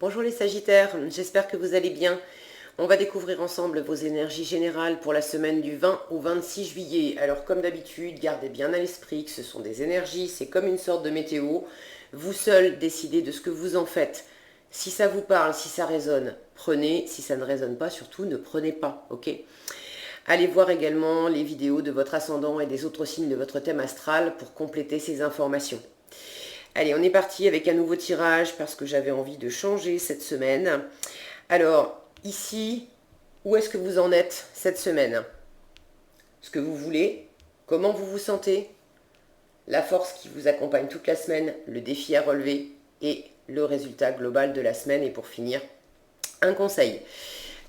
Bonjour les Sagittaires, j'espère que vous allez bien. On va découvrir ensemble vos énergies générales pour la semaine du 20 au 26 juillet. Alors comme d'habitude, gardez bien à l'esprit que ce sont des énergies, c'est comme une sorte de météo. Vous seuls décidez de ce que vous en faites. Si ça vous parle, si ça résonne, prenez. Si ça ne résonne pas, surtout ne prenez pas, ok? Allez voir également les vidéos de votre ascendant et des autres signes de votre thème astral pour compléter ces informations. Allez, on est parti avec un nouveau tirage parce que j'avais envie de changer cette semaine. Alors, ici, où est-ce que vous en êtes cette semaine? Ce que vous voulez? Comment vous vous sentez? La force qui vous accompagne toute la semaine, le défi à relever et le résultat global de la semaine. Et pour finir, un conseil.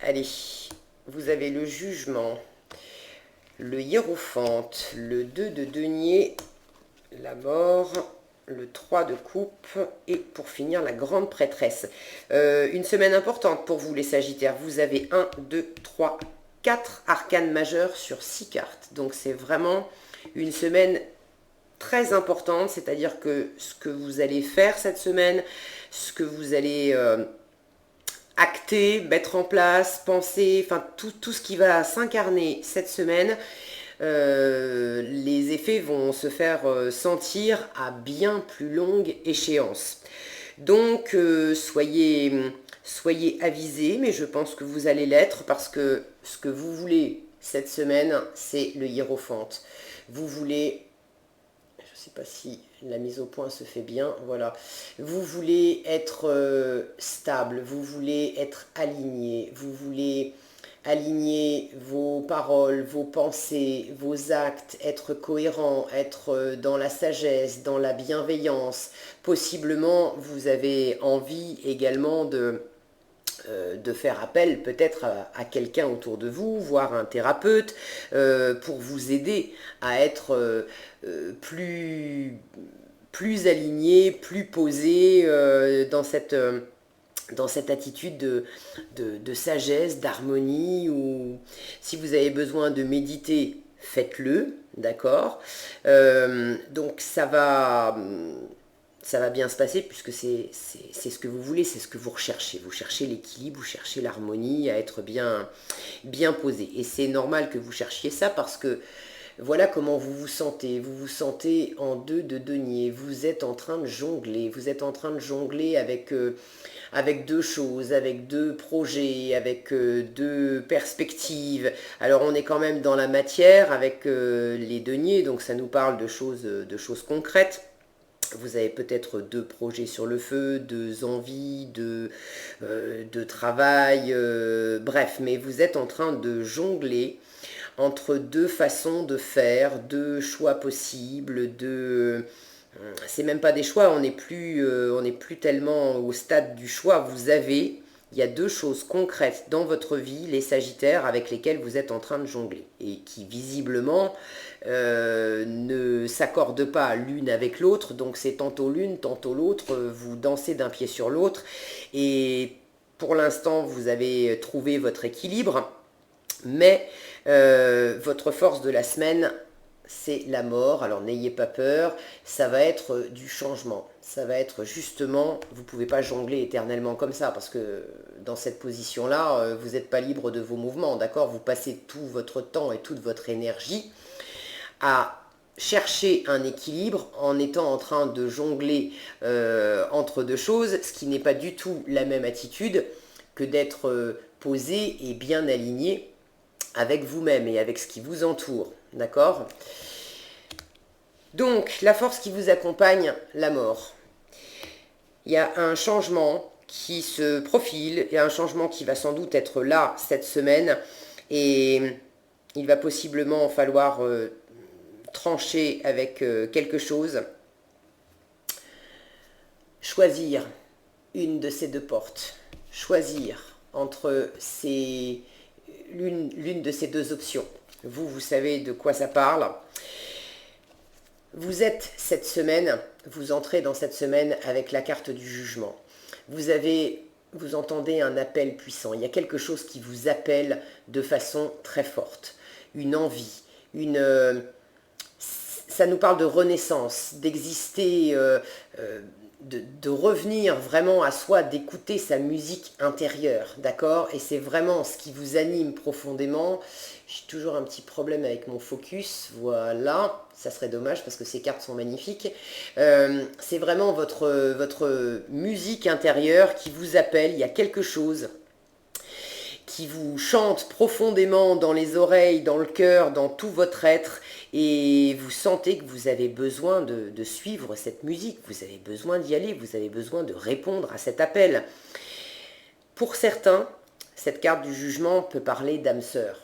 Allez, vous avez le jugement, le hiérophante, le 2 de denier, la mort, le 3 de coupe et pour finir la grande prêtresse. Une semaine importante pour vous les Sagittaires. Vous avez 1, 2, 3, 4 arcanes majeures sur 6 cartes. Donc c'est vraiment une semaine très importante, c'est-à-dire que ce que vous allez faire cette semaine, ce que vous allez acter, mettre en place, penser, enfin tout ce qui va s'incarner cette semaine, les effets vont se faire sentir à bien plus longue échéance. Donc soyez avisés, mais je pense que vous allez l'être parce que ce que vous voulez cette semaine, c'est le hiérophante. Vous voulez, je ne sais pas si la mise au point se fait bien, voilà. Vous voulez être stable, vous voulez être aligné, vous voulez aligner vos paroles, vos pensées, vos actes, être cohérent, être dans la sagesse, dans la bienveillance. Possiblement, vous avez envie également de faire appel peut-être à quelqu'un autour de vous, voire un thérapeute, pour vous aider à être plus aligné, plus posé dans cette attitude de sagesse, d'harmonie, ou si vous avez besoin de méditer, faites-le, d'accord. Donc ça va bien se passer puisque c'est ce que vous voulez, c'est ce que vous recherchez. Vous cherchez l'équilibre, vous cherchez l'harmonie, à être bien posé. Et c'est normal que vous cherchiez ça parce que voilà comment vous vous sentez. Vous vous sentez en 2 de denier. Vous êtes en train de jongler. Vous êtes en train de jongler avec deux choses, avec deux projets, avec deux perspectives. Alors on est quand même dans la matière avec les deniers, donc ça nous parle de choses concrètes. Vous avez peut-être deux projets sur le feu, deux envies, de travail, bref, mais vous êtes en train de jongler entre deux façons de faire, deux choix possibles, c'est même pas des choix, on n'est plus tellement au stade du choix. Il y a deux choses concrètes dans votre vie, les Sagittaires, avec lesquelles vous êtes en train de jongler et qui visiblement ne s'accordent pas l'une avec l'autre. Donc c'est tantôt l'une, tantôt l'autre. Vous dansez d'un pied sur l'autre et pour l'instant vous avez trouvé votre équilibre, mais votre force de la semaine, c'est la mort. Alors n'ayez pas peur, ça va être du changement. Ça va être justement, vous ne pouvez pas jongler éternellement comme ça, parce que dans cette position-là, vous n'êtes pas libre de vos mouvements, d'accord? Vous passez tout votre temps et toute votre énergie à chercher un équilibre en étant en train de jongler entre deux choses, ce qui n'est pas du tout la même attitude que d'être posé et bien aligné avec vous-même et avec ce qui vous entoure, d'accord? Donc, la force qui vous accompagne, la mort. Il y a un changement qui se profile, il y a un changement qui va sans doute être là cette semaine, et il va possiblement falloir trancher avec quelque chose, choisir une de ces deux portes, choisir entre l'une de ces deux options. Vous savez de quoi ça parle. Vous êtes cette semaine, vous entrez dans cette semaine avec la carte du jugement. Vous entendez un appel puissant. Il y a quelque chose qui vous appelle de façon très forte. Une envie, ça nous parle de renaissance, d'exister de revenir vraiment à soi, d'écouter sa musique intérieure, d'accord? Et c'est vraiment ce qui vous anime profondément. J'ai toujours un petit problème avec mon focus, voilà, ça serait dommage parce que ces cartes sont magnifiques. C'est vraiment votre musique intérieure qui vous appelle, il y a quelque chose qui vous chante profondément dans les oreilles, dans le cœur, dans tout votre être, et vous sentez que vous avez besoin de suivre cette musique, vous avez besoin d'y aller, vous avez besoin de répondre à cet appel. Pour certains, cette carte du jugement peut parler d'âme sœur,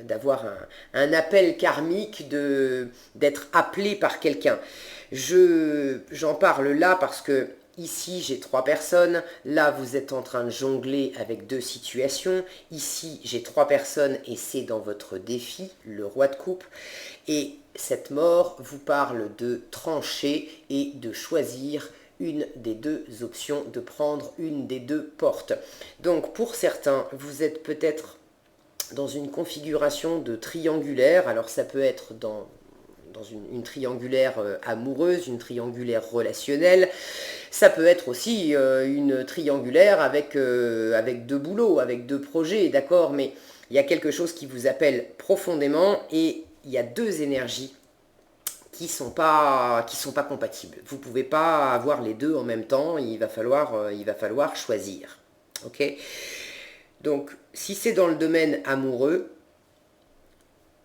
d'avoir un appel karmique, d'être appelé par quelqu'un. J'en parle là parce que ici, j'ai 3 personnes. Là, vous êtes en train de jongler avec 2 situations. Ici, j'ai 3 personnes et c'est dans votre défi, le roi de coupe. Et cette mort vous parle de trancher et de choisir une des 2 options, de prendre une des 2 portes. Donc, pour certains, vous êtes peut-être dans une configuration de triangulaire. Alors, ça peut être dans une triangulaire amoureuse, une triangulaire relationnelle. Ça peut être aussi une triangulaire avec 2 boulots, avec 2 projets, d'accord? Mais il y a quelque chose qui vous appelle profondément et il y a 2 énergies qui sont pas compatibles. Vous ne pouvez pas avoir les 2 en même temps, il va falloir choisir. Ok? Donc, si c'est dans le domaine amoureux,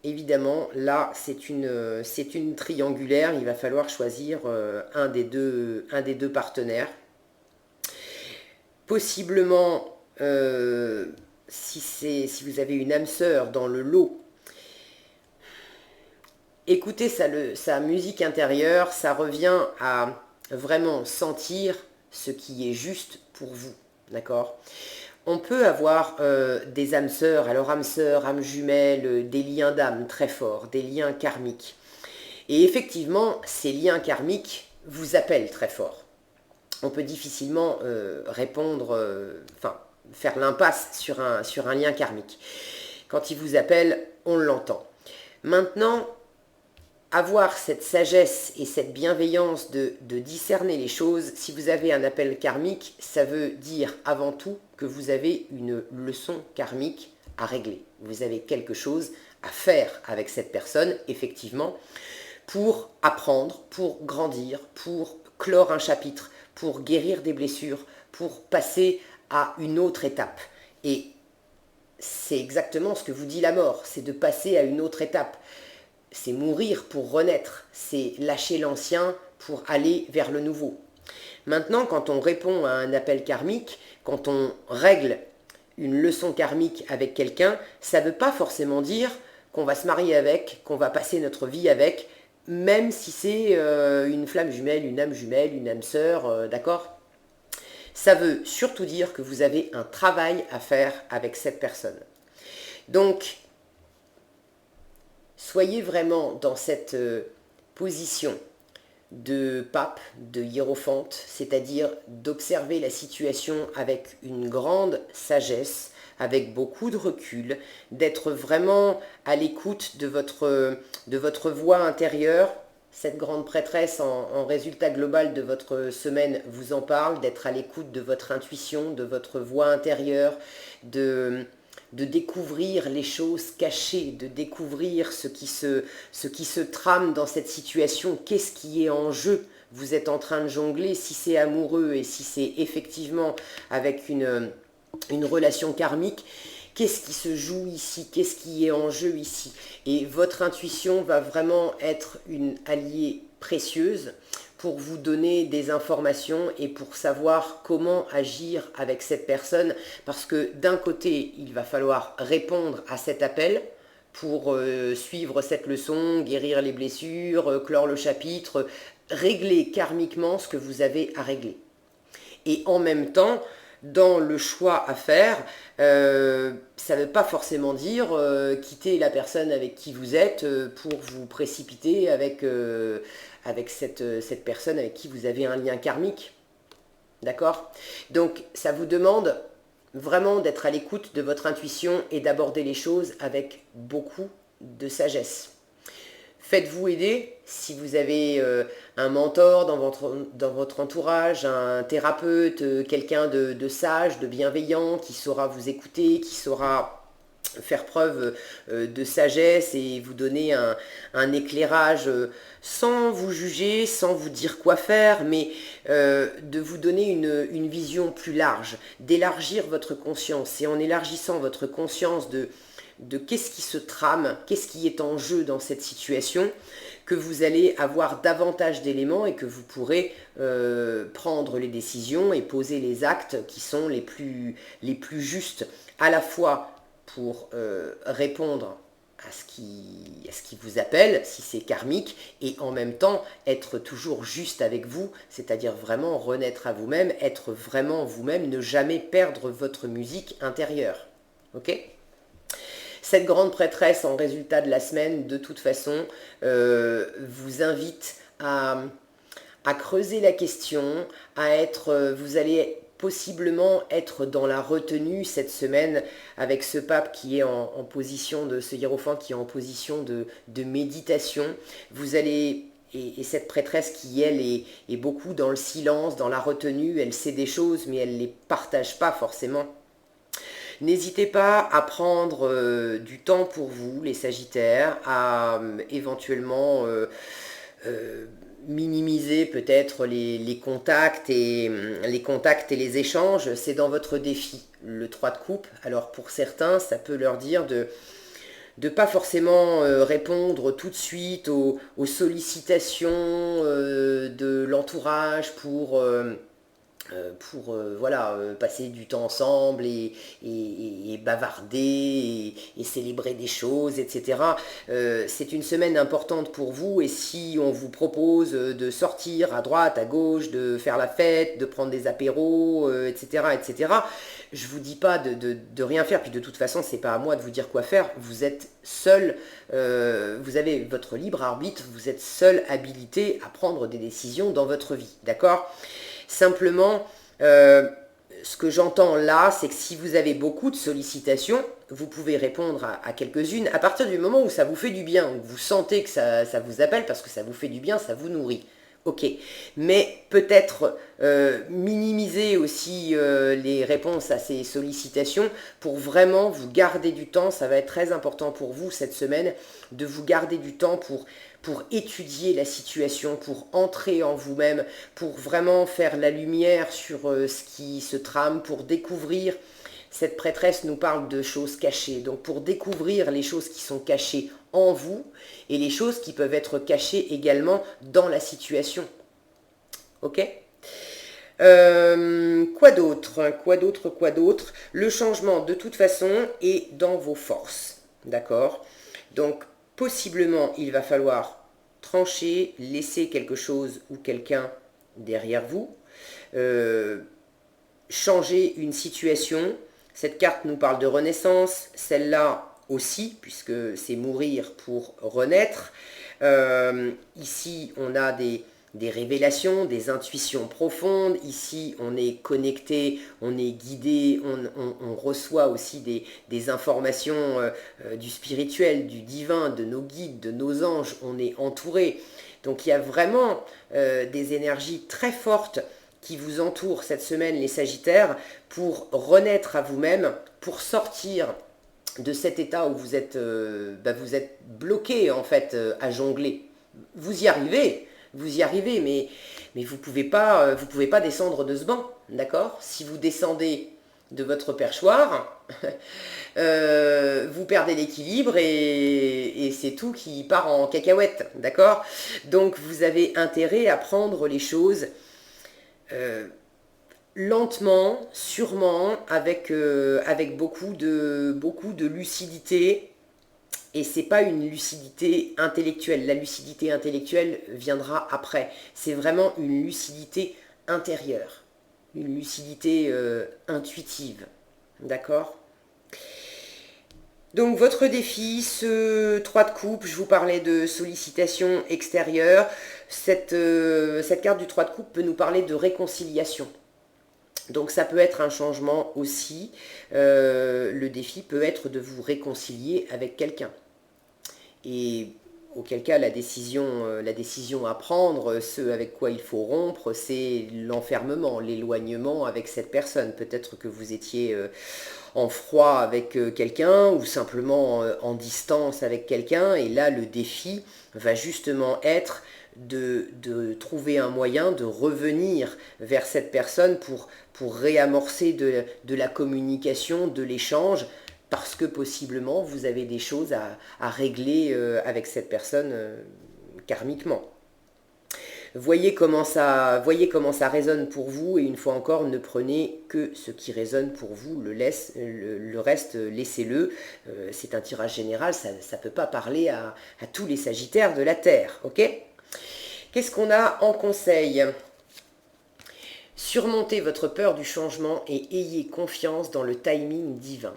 évidemment, là, c'est une triangulaire. Il va falloir choisir un des deux partenaires. Possiblement, si vous avez une âme sœur dans le lot, écoutez sa musique intérieure, ça revient à vraiment sentir ce qui est juste pour vous. D'accord ? On peut avoir des âmes sœurs, alors âmes jumelles, des liens d'âme très forts, des liens karmiques. Et effectivement, ces liens karmiques vous appellent très fort. On peut difficilement faire l'impasse sur un lien karmique. Quand il vous appelle, on l'entend. Maintenant, avoir cette sagesse et cette bienveillance de discerner les choses, si vous avez un appel karmique, ça veut dire avant tout que vous avez une leçon karmique à régler. Vous avez quelque chose à faire avec cette personne, effectivement, pour apprendre, pour grandir, pour clore un chapitre, pour guérir des blessures, pour passer à une autre étape. Et c'est exactement ce que vous dit la mort, c'est de passer à une autre étape. C'est mourir pour renaître, c'est lâcher l'ancien pour aller vers le nouveau. Maintenant, quand on répond à un appel karmique, quand on règle une leçon karmique avec quelqu'un, ça ne veut pas forcément dire qu'on va se marier avec, qu'on va passer notre vie avec, même si c'est une flamme jumelle, une âme sœur, d'accord ? Ça veut surtout dire que vous avez un travail à faire avec cette personne. Donc, soyez vraiment dans cette position de pape, de hiérophante, c'est-à-dire d'observer la situation avec une grande sagesse, avec beaucoup de recul, d'être vraiment à l'écoute de votre voix intérieure. Cette grande prêtresse en résultat global de votre semaine vous en parle, d'être à l'écoute de votre intuition, de votre voix intérieure, de découvrir les choses cachées, de découvrir ce qui se trame dans cette situation, qu'est-ce qui est en jeu. Vous êtes en train de jongler, si c'est amoureux et si c'est effectivement avec une relation karmique, qu'est-ce qui se joue ici, qu'est-ce qui est en jeu ici. Et votre intuition va vraiment être une alliée précieuse pour vous donner des informations et pour savoir comment agir avec cette personne. Parce que d'un côté, il va falloir répondre à cet appel pour suivre cette leçon, guérir les blessures, clore le chapitre, régler karmiquement ce que vous avez à régler. Et en même temps, dans le choix à faire, ça ne veut pas forcément dire quitter la personne avec qui vous êtes pour vous précipiter avec cette personne avec qui vous avez un lien karmique. D'accord ? Donc, ça vous demande vraiment d'être à l'écoute de votre intuition et d'aborder les choses avec beaucoup de sagesse. Faites-vous aider si vous avez un mentor dans votre entourage, un thérapeute, quelqu'un de sage, de bienveillant, qui saura vous écouter, qui saura faire preuve de sagesse et vous donner un éclairage sans vous juger, sans vous dire quoi faire, mais de vous donner une vision plus large, d'élargir votre conscience. Et en élargissant votre conscience de qu'est-ce qui se trame, qu'est-ce qui est en jeu dans cette situation, que vous allez avoir davantage d'éléments et que vous pourrez prendre les décisions et poser les actes qui sont les plus justes, à la fois pour répondre à ce qui vous appelle, si c'est karmique, et en même temps être toujours juste avec vous, c'est-à-dire vraiment renaître à vous-même, être vraiment vous-même, ne jamais perdre votre musique intérieure. Ok ? Cette grande prêtresse en résultat de la semaine, de toute façon, vous invite à creuser la question, vous allez possiblement être dans la retenue cette semaine avec ce pape qui est en position ce hiérophant qui est en position de méditation. Vous allez, et cette prêtresse qui, elle, est beaucoup dans le silence, dans la retenue, elle sait des choses, mais elle ne les partage pas forcément. N'hésitez pas à prendre du temps pour vous, les Sagittaires, à éventuellement minimiser peut-être les contacts et les échanges. C'est dans votre défi, le 3 de coupe. Alors pour certains, ça peut leur dire de ne pas forcément répondre tout de suite aux sollicitations de l'entourage pour passer du temps ensemble et bavarder et célébrer des choses, etc. C'est une semaine importante pour vous et si on vous propose de sortir à droite, à gauche, de faire la fête, de prendre des apéros, etc., je vous dis pas de rien faire, puis de toute façon, c'est pas à moi de vous dire quoi faire, vous êtes seul, vous avez votre libre arbitre, vous êtes seul habilité à prendre des décisions dans votre vie, d'accord ? Simplement, ce que j'entends là, c'est que si vous avez beaucoup de sollicitations, vous pouvez répondre à quelques-unes à partir du moment où ça vous fait du bien, où vous sentez que ça vous appelle parce que ça vous fait du bien, ça vous nourrit. Ok, mais peut-être minimiser aussi les réponses à ces sollicitations pour vraiment vous garder du temps. Ça va être très important pour vous cette semaine de vous garder du temps pour étudier la situation, pour entrer en vous-même, pour vraiment faire la lumière sur ce qui se trame, pour découvrir. Cette prêtresse nous parle de choses cachées, donc pour découvrir les choses qui sont cachées en vous et les choses qui peuvent être cachées également dans la situation. Ok ? Quoi d'autre ? Le changement, de toute façon, est dans vos forces. D'accord ? Donc, possiblement, il va falloir trancher, laisser quelque chose ou quelqu'un derrière vous, changer une situation. Cette carte nous parle de renaissance, celle-là aussi, puisque c'est mourir pour renaître. Ici, on a des révélations, des intuitions profondes. Ici, on est connecté, on est guidé, on reçoit aussi des informations du spirituel, du divin, de nos guides, de nos anges. On est entouré. Donc, il y a vraiment des énergies très fortes qui vous entourent cette semaine, les Sagittaires, pour renaître à vous-même, pour sortir de cet état où vous êtes bloqué en fait à jongler. Vous y arrivez, mais vous pouvez pas descendre de ce banc, d'accord ? Si vous descendez de votre perchoir, vous perdez l'équilibre et c'est tout qui part en cacahuète, d'accord ? Donc vous avez intérêt à prendre les choses lentement, sûrement, avec beaucoup de lucidité. Et c'est pas une lucidité intellectuelle. La lucidité intellectuelle viendra après. C'est vraiment une lucidité intérieure, une lucidité intuitive. D'accord ? Donc votre défi, ce 3 de coupe, je vous parlais de sollicitation extérieure. Cette carte du 3 de coupe peut nous parler de réconciliation. Donc ça peut être un changement aussi. Le défi peut être de vous réconcilier avec quelqu'un. Et auquel cas la décision à prendre, ce avec quoi il faut rompre, c'est l'enfermement, l'éloignement avec cette personne. Peut-être que vous étiez en froid avec quelqu'un ou simplement en distance avec quelqu'un, et là le défi va justement être de trouver un moyen de revenir vers cette personne pour réamorcer de la communication, de l'échange, parce que possiblement vous avez des choses à régler avec cette personne karmiquement. Voyez comment ça résonne pour vous, et une fois encore, ne prenez que ce qui résonne pour vous, le reste, laissez-le. C'est un tirage général, ça ne peut pas parler à tous les Sagittaires de la Terre, ok? Qu'est-ce qu'on a en conseil? Surmontez votre peur du changement et ayez confiance dans le timing divin.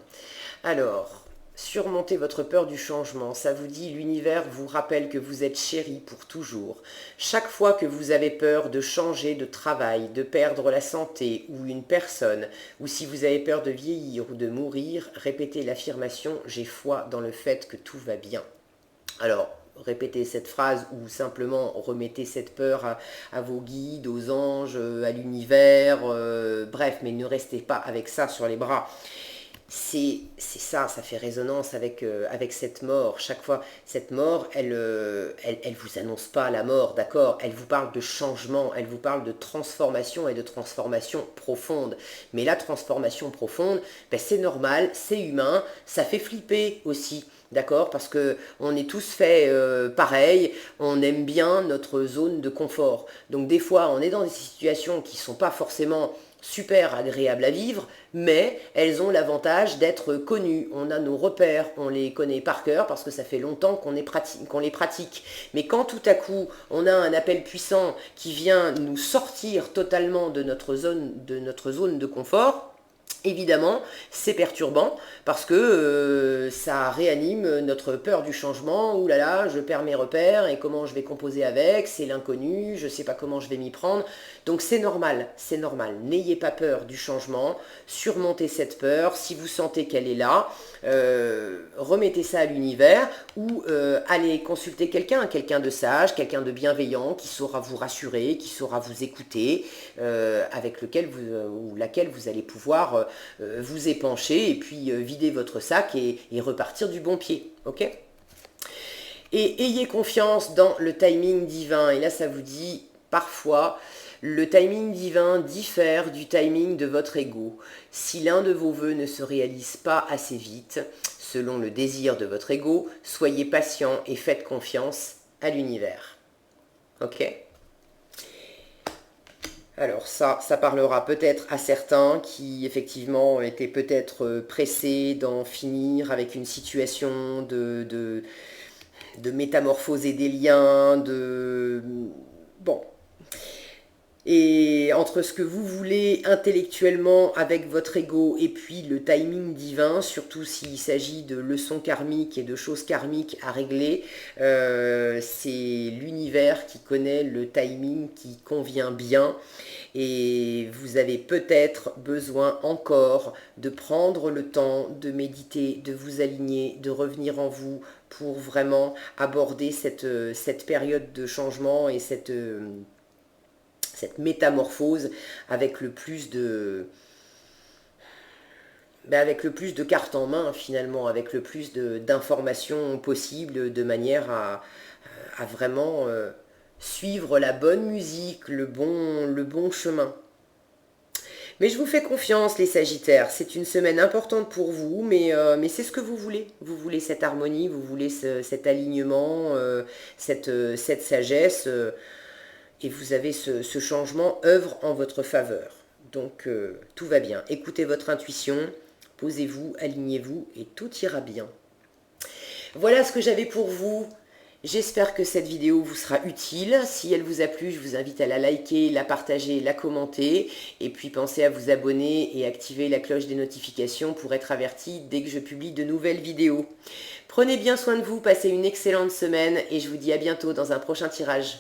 Alors, surmontez votre peur du changement, ça vous dit, l'univers vous rappelle que vous êtes chéri pour toujours. Chaque fois que vous avez peur de changer de travail, de perdre la santé ou une personne, ou si vous avez peur de vieillir ou de mourir, répétez l'affirmation « J'ai foi dans le fait que tout va bien ». Alors, répétez cette phrase ou simplement remettez cette peur à vos guides, aux anges, à l'univers, bref, mais ne restez pas avec ça sur les bras. C'est ça, ça fait résonance avec cette mort. Chaque fois, cette mort, elle vous annonce pas la mort, d'accord? Elle vous parle de changement, elle vous parle de transformation et de transformation profonde. Mais la transformation profonde, ben, c'est normal, c'est humain, ça fait flipper aussi. D'accord? Parce que on est tous faits pareil, on aime bien notre zone de confort. Donc des fois, on est dans des situations qui ne sont pas forcément super agréables à vivre, mais elles ont l'avantage d'être connues. On a nos repères, on les connaît par cœur parce que ça fait longtemps qu'on les pratique. Mais quand tout à coup, on a un appel puissant qui vient nous sortir totalement de notre zone de confort, évidemment, c'est perturbant parce que ça réanime notre peur du changement. Ouh là là, je perds mes repères et comment je vais composer avec, c'est l'inconnu, je ne sais pas comment je vais m'y prendre. Donc c'est normal, c'est normal. N'ayez pas peur du changement, surmontez cette peur. Si vous sentez qu'elle est là, remettez ça à l'univers ou allez consulter quelqu'un de sage, quelqu'un de bienveillant qui saura vous rassurer, qui saura vous écouter, avec lequel ou laquelle vous allez pouvoir vous épancher et puis vider votre sac et repartir du bon pied, ok? Et ayez confiance dans le timing divin. Et là, ça vous dit, parfois, le timing divin diffère du timing de votre ego. Si l'un de vos vœux ne se réalise pas assez vite, selon le désir de votre ego, soyez patient et faites confiance à l'univers. Ok? Alors ça parlera peut-être à certains qui effectivement étaient peut-être pressés d'en finir avec une situation de métamorphoser des liens, Bon. Et entre ce que vous voulez intellectuellement avec votre ego et puis le timing divin, surtout s'il s'agit de leçons karmiques et de choses karmiques à régler, c'est l'univers qui connaît le timing qui convient bien. Et vous avez peut-être besoin encore de prendre le temps de méditer, de vous aligner, de revenir en vous pour vraiment aborder cette période de changement et cette métamorphose avec le plus de cartes en main finalement, avec le plus d'informations possibles, de manière à vraiment suivre la bonne musique, le bon chemin. Mais je vous fais confiance les Sagittaires, c'est une semaine importante pour vous, mais c'est ce que vous voulez. Vous voulez cette harmonie, vous voulez cet alignement, cette sagesse, et vous avez ce changement œuvre en votre faveur. Donc tout va bien. Écoutez votre intuition, posez-vous, alignez-vous et tout ira bien. Voilà ce que j'avais pour vous. J'espère que cette vidéo vous sera utile. Si elle vous a plu, je vous invite à la liker, la partager, la commenter. Et puis pensez à vous abonner et activer la cloche des notifications pour être averti dès que je publie de nouvelles vidéos. Prenez bien soin de vous, passez une excellente semaine et je vous dis à bientôt dans un prochain tirage.